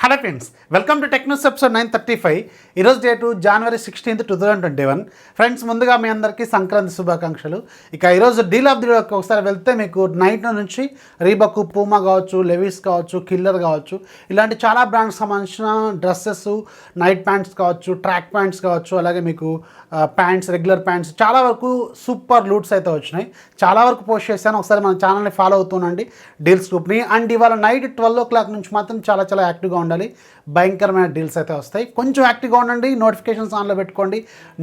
Hello friends, welcome to tech news episode 935. ఈరోజు date January 16, 2021. Friends, ముందుగా మీ అందరికీ సంక్రాంతి శుభాకాంక్షలు. ఇక ఈరోజు డీల్ ఆఫ్ ది డే ఒకసారి వెళ్తే మీకు నైట్ నుంచి రీబాక్, పూమా కావచ్చు, లెవిస్ కావచ్చు, కిల్లర్ కావచ్చు, ఇలాంటి చాలా బ్రాండ్స్ సంబంధించిన డ్రెస్సెస్, నైట్ ప్యాంట్స్ కావచ్చు, ట్రాక్ ప్యాంట్స్ కావచ్చు, అలాగే మీకు ప్యాంట్స్, రెగ్యులర్ ప్యాంట్స్ చాలా వరకు సూపర్ లూట్స్ అయితే వచ్చినాయి. చాలా వరకు పోస్ట్ చేశాను. ఒకసారి మన ఛానల్ని ఫాలో అవుతుండండి డీల్స్ గ్రూప్ని. అండ్ ఇవాళ నైట్ 12 o'clock నుంచి మాత్రం చాలా యాక్టివ్గా ఉండాలి. భయంకరమైన డీల్స్ అయితే వస్తాయి. కొంచెం యాక్టివ్గా ఉండండి, నోటిఫికేషన్స్ ఆన్లో పెట్టుకోండి,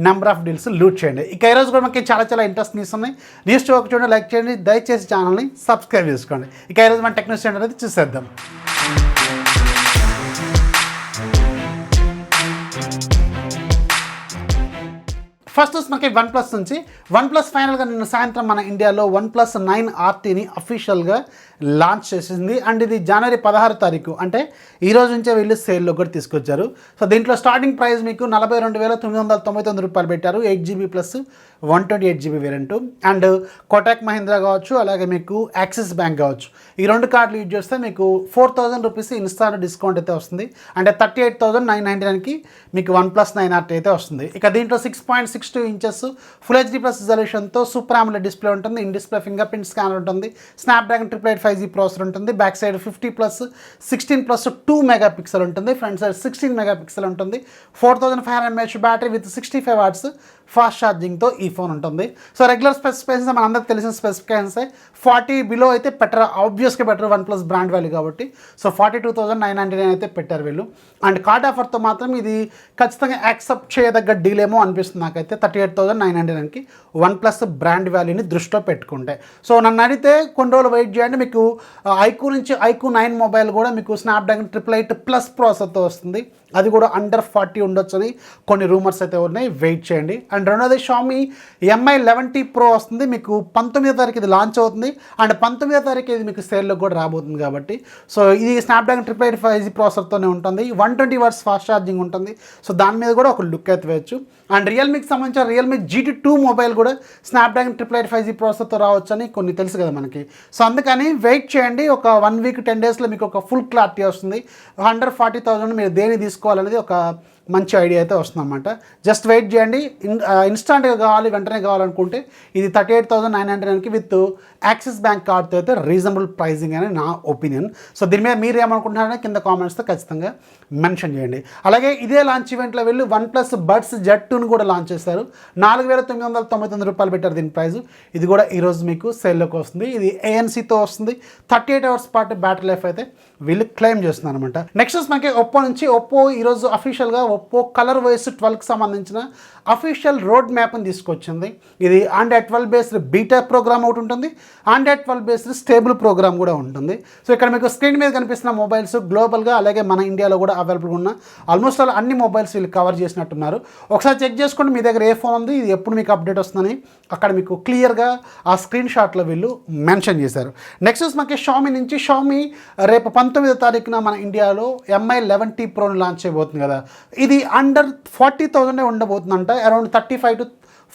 నెంబర్ ఆఫ్ డీల్స్ లూట్ చేయండి. ఇక ఈరోజు కూడా మనకి చాలా ఇంట్రెస్ట్ న్యూస్ ఉన్నాయి. న్యూస్ చూడండి, లైక్ చేయండి, దయచేసి ఛానల్ని సబ్స్క్రైబ్ చేసుకోండి. ఇక ఈరోజు మన టెక్న్యూస్ అనేది చూసేద్దాం. ఫస్ట్ మనకి OnePlus నుంచి OnePlus ఫైనల్గా నిన్న సాయంత్రం మన ఇండియాలో OnePlus 9 RTని అఫీషియల్గా లాంచ్ చేసింది. అండ్ ఇది January 16 అంటే ఈ రోజు నుంచే వీళ్ళు సేల్లో కూడా తీసుకొచ్చారు. సో దీంట్లో స్టార్టింగ్ ప్రైస్ మీకు 42,999 రూపాయలు పెట్టారు. 8GB plus 128GB variant. And Kotak Mahindra కావచ్చు, అలాగే మీకు యాక్సిస్ బ్యాంక్ కావచ్చు, ఈ రెండు కార్డులు యూజ్ చేస్తే మీకు 4,000 రూపీస్ ఇన్స్టాంట్ డిస్కౌంట్ అయితే వస్తుంది. అంటే 38,999కి మీకు OnePlus 9 RT అయితే వస్తుంది. ఇక దీంట్లో 6.62 inches ఫుల్ HD ప్లస్ రిజల్యూషన్తో సూపర్ AMOLED డిస్ప్లే ఉంటుంది. In display finger print scanner ఉంటుంది. స్నాప్డ్రాగన్ 888 5G ప్రాసెసర్ ఉంటుంది. బ్యాక్ సైడ్ 50+16+2 మెగాపిక్సెల్ ఉంటుంది. ఫ్రంట్ సైడ్ 16 మెగాపిక్సెల్ ఉంటుంది. 4500 mAh battery with 65 watts fast ఛార్జింగ్తో ఈ ఫోన్ ఉంటుంది. సో రెగ్యులర్ స్పెసిఫికేషన్స్ మన అందరికి తెలిసిన స్పెసిఫికేషన్స్ 40 బిలో అయితే బెటర్, ఆబ్వియస్గా బెటర్ OnePlus బ్రాండ్ వాల్యూ కాబట్టి. సో 42,999 అయితే పెట్టారు వీళ్ళు. అండ్ కార్డ్ ఆఫర్తో మాత్రం ఇది ఖచ్చితంగా యాక్సెప్ట్ చేయదగ్గ డీల్ ఏమో అనిపిస్తుంది నాకైతే. 38,999కి OnePlus బ్రాండ్ వాల్యూని దృష్టిలో పెట్టుకుంటే. సో నన్ను అడిగితే కొన్ని రోజులు వెయిట్ చేయండి. మీకు ఐక్యూ నుంచి ఐక్యూ 9 మొబైల్ కూడా మీకు స్నాప్డ్రాగన్ 888+ ప్రాసెసర్తో వస్తుంది. అది కూడా అండర్ 40 ఉండొచ్చు అని కొన్ని రూమర్స్ అయితే ఉన్నాయి. వెయిట్ చేయండి. అండ్ రెండోది Xiaomi Mi 11T Pro వస్తుంది. మీకు 19వ తారీఖు ఇది లాంచ్ అవుతుంది. అండ్ 19వ తారీఖు ఇది మీకు సేల్లో కూడా రాబోతుంది కాబట్టి. సో ఇది స్నాప్డ్రాగన్ 888 5G ప్రాసెసర్తోనే ఉంటుంది. 120 watts ఫాస్ట్ ఛార్జింగ్ ఉంటుంది. సో దాని మీద కూడా ఒక లుక్ అయితే వేయచ్చు. అండ్ రియల్మీకి సంబంధించిన రియల్మీ GT2 మొబైల్ కూడా స్నాప్డ్రాగన్ 888 5G ప్రాసెసర్తో రావచ్చు అని కొన్ని తెలుసు కదా మనకి. సో అందుకని వెయిట్ చేయండి. ఒక 1 week 10 daysలో మీకు ఒక ఫుల్ క్లారిటీ వస్తుంది. 140,000 మీరు దేని తీసుకోవాలనేది ఒక మంచి ఐడియా అయితే వస్తుందన్నమాట. జస్ట్ వెయిట్ చేయండి. ఇన్స్టాంట్గా కావాలి, వెంటనే కావాలనుకుంటే ఇది 38,999కి విత్ యాక్సిస్ బ్యాంక్ కార్డ్తో అయితే రీజనబుల్ ప్రైజింగ్ అని నా ఒపీనియన్. సో దీని మీద మీరు ఏమనుకుంటున్నారని కింద కామెంట్స్తో ఖచ్చితంగా మెన్షన్ చేయండి. అలాగే ఇదే లాంచ్ ఈవెంట్లో వెళ్ళి OnePlus Buds Z2ని కూడా లాంచ్ చేశారు. 4,999 రూపాయలు పెట్టారు దీని ప్రైస్. ఇది కూడా ఈరోజు మీకు సేల్లోకి వస్తుంది. ఇది ANCతో వస్తుంది. 38 hours పాటు బ్యాటరీ లైఫ్ అయితే వీళ్ళు క్లెయిమ్ చేస్తున్నారు అనమాట. నెక్స్ట్ మనకి ఒప్పో నుంచి ఈరోజు అఫీషియల్గా ఒప్పో కలర్ వైస్ 12కి సంబంధించిన అఫీషియల్ రోడ్ మ్యాప్ని తీసుకొచ్చింది. ఇది Android 12 బేస్డ్ బీటా ప్రోగ్రామ్ ఒకటి ఉంటుంది. Android 12 బేస్డ్ స్టేబుల్ ప్రోగ్రామ్ కూడా ఉంటుంది. సో ఇక్కడ మీకు స్క్రీన్ మీద కనిపిస్తున్న మొబైల్స్ గ్లోబల్గా అలాగే మన ఇండియాలో కూడా అవైలబుల్గా ఉన్న ఆల్మోస్ట్ అన్ని మొబైల్స్ వీళ్ళు కవర్ చేసినట్టున్నారు. ఒకసారి చెక్ చేసుకోండి మీ దగ్గర ఏ ఫోన్ ఉంది, ఇది ఎప్పుడు మీకు అప్డేట్ వస్తుందని అక్కడ మీకు క్లియర్గా ఆ స్క్రీన్ షాట్లో వీళ్ళు మెన్షన్ చేశారు. నెక్స్ట్ మనకి Xiaomi నుంచి రేపు 19వ తారీఖున మన ఇండియాలో Mi 11T Proని లాంచ్ చేయబోతుంది కదా. ఇది అండర్ 40,000 ఉండబోతుందంట. అరౌండ్ 35,000 to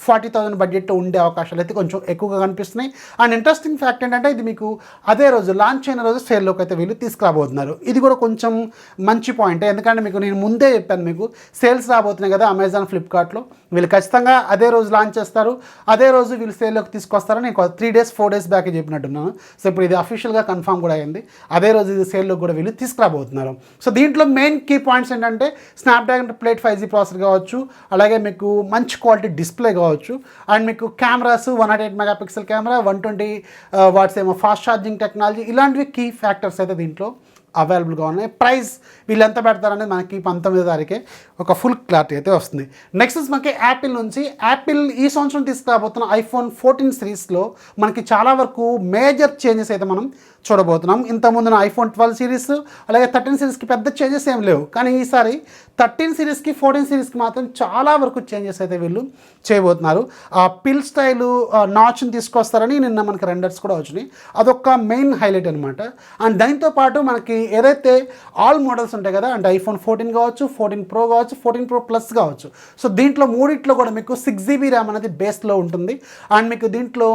40,000 బడ్జెట్ ఉండే అవకాశాలు అయితే కొంచెం ఎక్కువగా కనిపిస్తున్నాయి. అండ్ ఇంట్రెస్టింగ్ ఫ్యాక్ట్ ఏంటంటే ఇది మీకు అదే రోజు లాంచ్ అయిన రోజు సేల్లోకి అయితే వీళ్ళు తీసుకురాబోతున్నారు. ఇది కూడా కొంచెం మంచి పాయింట్. ఎందుకంటే మీకు నేను ముందే చెప్పాను, మీకు సేల్స్ రాబోతున్నాయి కదా అమెజాన్, ఫ్లిప్కార్ట్లో. వీళ్ళు ఖచ్చితంగా అదే రోజు లాంచ్ చేస్తారు, అదే రోజు వీళ్ళు సేల్లోకి తీసుకొస్తారని నేను 3 days 4 days బ్యాక్ చెప్పినట్టున్నాను. సో ఇప్పుడు ఇది అఫీషియల్గా కన్ఫర్మ్ కూడా అయింది. అదే రోజు ఇది సేల్లోకి కూడా వీళ్ళు తీసుకురాబోతున్నారు. సో దీంట్లో మెయిన్ కీ పాయింట్స్ ఏంటంటే స్నాప్డ్రాగన్ 888 5G ప్రాసెసర్ కావచ్చు, అలాగే మీకు మంచి క్వాలిటీ డిస్ప్లే కావచ్చు, అండ్ మీకు కెమెరాస్ 108 మెగాపిక్సెల్ కెమెరా, 120 watts ఏమో ఫాస్ట్ ఛార్జింగ్ టెక్నాలజీ, ఇలాంటివి కీ ఫ్యాక్టర్స్ అయితే దీంట్లో అవైలబుల్గా ఉన్నాయి. ప్రైస్ వీళ్ళు ఎంత పెడతారనేది మనకి 19వ తారీఖే ఒక ఫుల్ క్లారిటీ అయితే వస్తుంది. నెక్స్ట్ మనకి యాపిల్ నుంచి ఈ సంవత్సరం తీసుకురాబోతున్న iPhone 14 సిరీస్లో మనకి చాలా వరకు మేజర్ చేంజెస్ అయితే మనం చూడబోతున్నాం. ఇంతకుముందున iPhone 12 సిరీస్ అలాగే 13 సిరీస్కి పెద్ద చేంజెస్ ఏం లేవు. కానీ ఈసారి 13 సిరీస్కి 14 సిరీస్కి మాత్రం చాలా వరకు చేంజెస్ అయితే వీళ్ళు చేయబోతున్నారు. ఆ పిల్ స్టైలు నాచ్ని తీసుకొస్తారని నిన్న మనకి రెండర్స్ కూడా వచ్చినాయి. అదొక మెయిన్ హైలైట్ అనమాట. అండ్ దాంతోపాటు మనకి ఏదైతే ఆల్ మోడల్స్ ఉంటాయి కదా, అంటే ఐఫోన్ 14 కావచ్చు, 14 Pro కావచ్చు, 14 Pro Plus కావచ్చు. సో దీంట్లో మూడిట్లో కూడా మీకు 6GB ర్యామ్ అనేది బేస్లో ఉంటుంది. అండ్ మీకు దీంట్లో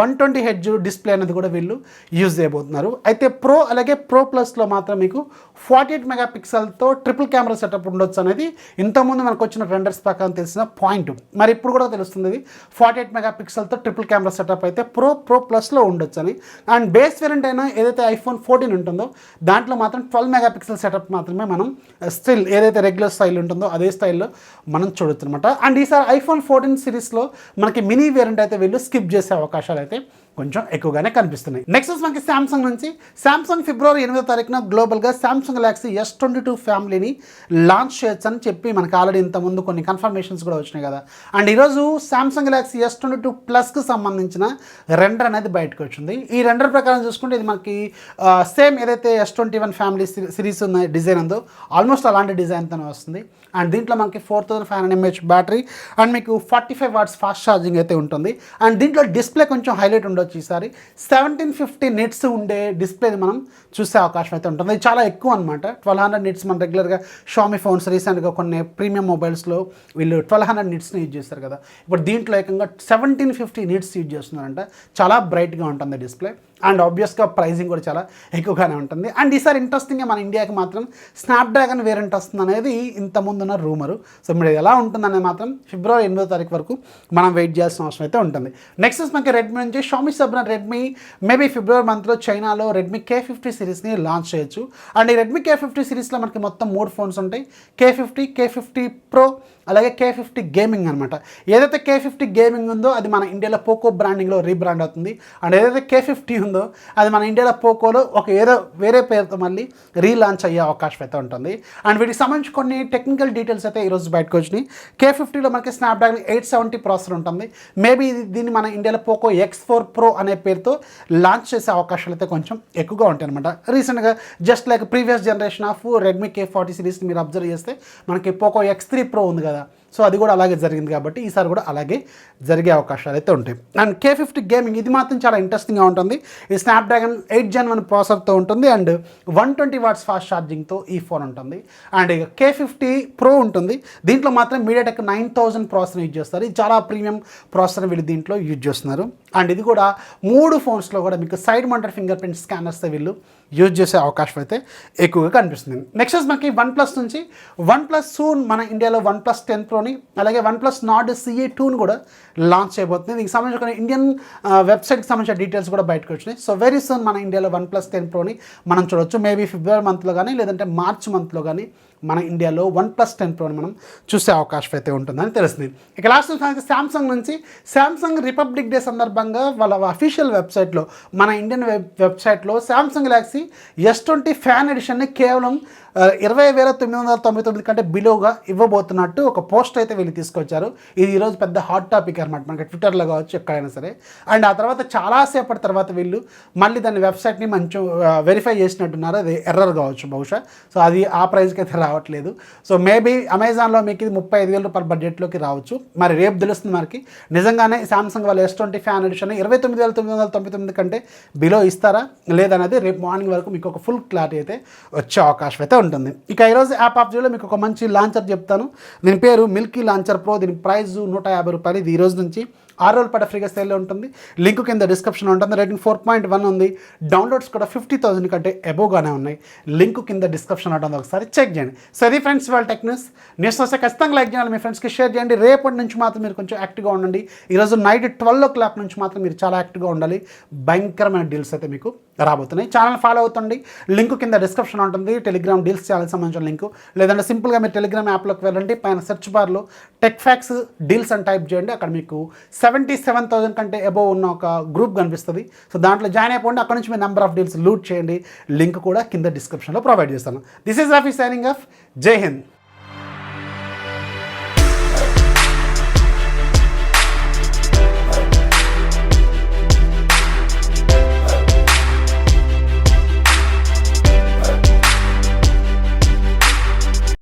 120Hz డిస్ప్లే అనేది కూడా వీళ్ళు యూజ్ చేయబోతున్నారు. అయితే ప్రో అలాగే Pro Plusలో మాత్రం మీకు 48 మెగాపిక్సెల్తో ట్రిపుల్ కెమెరా సెటప్ ఉండొచ్చు అనేది ఇంతకుముందు మనకు వచ్చిన రెండర్స్ ప్రకారం తెలిసిన పాయింట్. మరి ఇప్పుడు కూడా తెలుస్తుంది ఇది 48 మెగాపిక్సెల్తో ట్రిపుల్ కెమెరా సెటప్ అయితే Pro Plusలో ఉండొచ్చు అని. అండ్ బేస్ వేరియంట్ అయినా ఏదైతే ఐఫోన్ 14 ఉంటుందో దాంట్లో మాత్రం 12 మెగాపిక్సెల్ సెటప్ మాత్రమే మనం స్టిల్ ఏదైతే రెగ్యులర్ స్టైల్ ఉంటుందో అదే స్టైల్లో మనం చూడొచ్చు అనమాట. అండ్ ఈసారి ఐఫోన్ 14 సిరీస్లో మనకి మినీ వేరియంట్ అయితే వీళ్ళు స్కిప్ చేసే అవకాశాలు అయితే కొంచెం ఎక్కువగానే కనిపిస్తున్నాయి. నెక్స్ట్ మనకి శాంసంగ్ నుంచి శాంసంగ్ ఫిబ్రవరి 8వ తారీఖున గ్లోబల్గా శాంసంగ్ గెలాక్సీ S22 ఫ్యామిలీని లాంచ్ చేయొచ్చు అని చెప్పి మనకి ఆల్రెడీ ఇంతకుముందు కొన్ని కన్ఫర్మేషన్స్ కూడా వచ్చినాయి కదా. అండ్ ఈరోజు శాంసంగ్ గెలాక్సీ S22 ప్లస్కి సంబంధించిన రెండర్ అనేది బయటకు వచ్చింది. ఈ రెండర్ ప్రకారం చూసుకుంటే ఇది మనకి సేమ్ ఏదైతే S21 ఫ్యామిలీ సిరీస్ ఉన్న డిజైన్ ఉందో ఆల్మోస్ట్ అలాంటి డిజైన్తోనే వస్తుంది. అండ్ దీంట్లో మనకి 4500 mAh బ్యాటరీ అండ్ మీకు 45 వాట్స్ ఫాస్ట్ ఛార్జింగ్ అయితే ఉంటుంది. అండ్ దీంట్లో డిస్ప్లే కొంచెం హైలైట్ ఉండొచ్చు. ఈసారి 1750 నిట్స్ ఉండే డిస్ప్లేని మనం చూసే అవకాశం అయితే ఉంటుంది. ఇది చాలా ఎక్కువ అనమాట. 1200 నిట్స్ మన రెగ్యులర్గా షామీ ఫోన్స్ రీసెంట్గా కొన్ని ప్రీమియం మొబైల్స్లో వీళ్ళు 1200 నిట్స్ని యూజ్ చేస్తారు కదా. ఇప్పుడు దీంట్లో ఏకంగా 1750 నిట్స్ యూజ్ చేస్తున్నారంట. చాలా బ్రైట్గా ఉంటుంది డిస్ప్లే. అండ్ ఆబ్వియస్గా ప్రైజింగ్ కూడా చాలా ఎక్కువగానే ఉంటుంది. అండ్ ఈసారి ఇంట్రెస్టింగ్గా మన ఇండియాకి మాత్రం స్నాప్డ్రాగన్ వేరియంట్ వస్తుంది అనేది ఇంతకుముందున్న రూమరు. సో మీరు ఎలా ఉంటుందనేది మాత్రం ఫిబ్రవరి 8వ తారీఖు వరకు మనం వెయిట్ చేయాల్సిన అవసరం అయితే ఉంటుంది. నెక్స్ట్ మనకి రెడ్మీ నుంచి షామీ సబ్న రెడ్మీ మేబీ ఫిబ్రవరి మంత్లో చైనాలో రెడ్మీ K50 సిరీస్ని లాంచ్ చేయొచ్చు. అండ్ ఈ రెడ్మీ K50 సిరీస్లో మనకి మొత్తం 3 ఫోన్స్ ఉంటాయి. K50 Pro అలాగే K50 గేమింగ్ అనమాట. ఏదైతే K50 గేమింగ్ ఉందో అది మన ఇండియాలో పోకో బ్రాండింగ్లో రీబ్రాండ్ అవుతుంది. అండ్ ఏదైతే K50 ఉందో అది మన ఇండియాలో పోకోలో ఏదో వేరే పేరుతో మళ్ళీ రీలాంచ్ అయ్యే అవకాశం అయితే ఉంటుంది. అండ్ వీటికి సంబంధించి కొన్ని టెక్నికల్ డీటెయిల్స్ అయితే ఈరోజు బయటకు వచ్చినాయి. K50లో మనకి స్నాప్డ్రాగన్ 870 ప్రాసెసర్ ఉంటుంది. మేబీ దీన్ని మన ఇండియాలో పోకో X4 Pro అనే పేరుతో లాంచ్ చేసే అవకాశాలు అయితే కొంచెం ఎక్కువగా ఉంటాయి అనమాట. రీసెంట్గా just like previous generation of Redmi K40 సిరీస్ని మీరు అబ్జర్వ్ చేస్తే మనకి పోకో X3 Pro ఉంది కదా. సో అది కూడా అలాగే జరిగింది కాబట్టి ఈసారి కూడా అలాగే జరిగే అవకాశాలు అయితే ఉంటాయి. అండ్ K50 గేమింగ్ ఇది మాత్రం చాలా ఇంట్రెస్టింగ్గా ఉంటుంది. ఇది స్నాప్డ్రాగన్ 8 Gen 1 ప్రాసెసర్తో ఉంటుంది. అండ్ 120 వాట్స్ ఫాస్ట్ ఛార్జింగ్తో ఈ ఫోన్ ఉంటుంది. అండ్ K50 Pro ఉంటుంది. దీంట్లో మాత్రం మీడియాటెక్ 9000 ప్రాసెసర్ యూజ్ చేస్తారు. ఇది చాలా ప్రీమియం ప్రాసెసర్ వీళ్ళు దీంట్లో యూజ్ చేస్తున్నారు. అండ్ ఇది కూడా 3 ఫోన్స్లో కూడా మీకు సైడ్ మౌంటెడ్ ఫింగర్ ప్రింట్ స్కానర్స్తో వీళ్ళు యూజ్ చేసే అవకాశం అయితే ఎక్కువగా కనిపిస్తుంది. నెక్స్ట్ మనకి వన్ప్లస్ నుంచి వన్ప్లస్ సూన్ మన ఇండియాలో వన్ప్లస్ 10 Proని అలాగే వన్ప్లస్ నార్డ్ CE2ని కూడా లాంచ్ చేయబోతుంది. దీనికి సంబంధించిన కొన్ని ఇండియన్ వెబ్సైట్కి సంబంధించిన డీటెయిల్స్ కూడా బయటకు వచ్చినాయి. సో వెరీ సూన్ మన ఇండియాలో వన్ప్లస్ 10 Proని మనం చూడొచ్చు. మేబీ ఫిబ్రవరి మంత్లో కానీ లేదంటే మార్చ్ మంత్లో కానీ మన ఇండియాలో వన్ప్లస్ 10 Proని మనం చూసే అవకాశం అయితే ఉంటుందని తెలుస్తుంది. ఇక లాస్ట్ శాంసంగ్ నుంచి శాంసంగ్ రిపబ్లిక్ డే సందర్భంగా వాళ్ళ అఫీషియల్ వెబ్సైట్లో మన ఇండియన్ వెబ్సైట్లో శాంసంగ్ గెలాక్సీ S20 ఫ్యాన్ ఎడిషన్ని కేవలం 20,999 కంటే బిలోగా ఇవ్వబోతున్నట్టు ఒక పోస్ట్ అయితే వీళ్ళు తీసుకొచ్చారు. ఇది ఈరోజు పెద్ద హాట్ టాపిక్ అనమాట మనకి ట్విట్టర్లో కావచ్చు ఎక్కడైనా సరే. అండ్ ఆ తర్వాత చాలాసేపటి తర్వాత వీళ్ళు మళ్ళీ దాని వెబ్సైట్ని మంచి వెరిఫై చేసినట్టున్నారు. అది ఎర్రర్ కావచ్చు బహుశా. సో అది ఆ ప్రైస్కి అయితే రావట్లేదు. సో మేబీ అమెజాన్లో మీకు ఇది 35,000 రూపాయల బడ్జెట్లోకి రావచ్చు. మరి రేపు తెలుస్తుంది మనకి నిజంగానే శాంసంగ్ వాళ్ళ S20 ఫ్యాన్ ఎడిషన్ 29,999 కంటే బిలో ఇస్తారా లేదనేది రేపు మార్నింగ్ వరకు మీకు ఒక ఫుల్ క్లారిటీ అయితే వచ్చే అవకాశం అయితే ఉంటుంది. ఇక ఈరోజు యాప్ ఆఫ్ జీలో మీకు ఒక మంచి లాంచర్ చెప్తాను. దీని పేరు మిల్కీ లాంచర్ ప్రో. దీని ప్రైస్ 150 రూపాయలు. ఇది ఈ రోజు నుంచి 6 రోజుల పాటు ఫ్రీగా సేల్లో ఉంటుంది. లింక్ కింద డిస్క్రిప్షన్ ఉంటుంది. రేటింగ్ 4.1 ఉంది. డౌన్లోడ్స్ కూడా 50,000 కంటే అబోవ్గానే ఉన్నాయి. లింక్ కింద డిస్క్రిప్షన్ ఉంటుంది, ఒకసారి చెక్ చేయండి. సో ఇది ఫ్రెండ్స్ వాళ్ళ టెక్న్యూస్ వస్తే ఖచ్చితంగా లైక్ చేయాలి, మీ ఫ్రెండ్స్కి షేర్ చేయండి. రేపటి నుంచి మాత్రం మీరు కొంచెం యాక్టివ్గా ఉండండి. ఈరోజు నైట్ 12 o'clock నుంచి మాత్రం మీరు చాలా యాక్టివ్గా ఉండాలి. భయంకరమైన డీల్స్ అయితే మీకు రాబోతున్నాయి. ఛానల్ ఫాలో అవుతుంది. లింక్ కింద డిస్క్రిప్షన్ ఉంటుంది. టెలిగ్రామ్ డీల్స్ ఛానల్ సంబంధించిన లింక్, లేదంటే సింపుల్గా మీరు టెలిగ్రామ్ యాప్లోకి వెళ్ళండి. పైన సెర్చ్ బార్లో టెక్ఫాక్స్ డీల్స్ అని టైప్ చేయండి. అక్కడ మీకు 77,000 కంటే అబోవ్ ఉన్న ఒక గ్రూప్ కనిపిస్తుంది. సో దాంట్లో జాయిన్ అయిపోండి. అక్కడ నుంచి మీ నెంబర్ ఆఫ్ డీల్స్ లూట్ చేయండి. లింక్ కూడా కింద డిస్క్రిప్షన్లో ప్రొవైడ్ చేస్తాను. This is Rafi signing off. జై హింద్.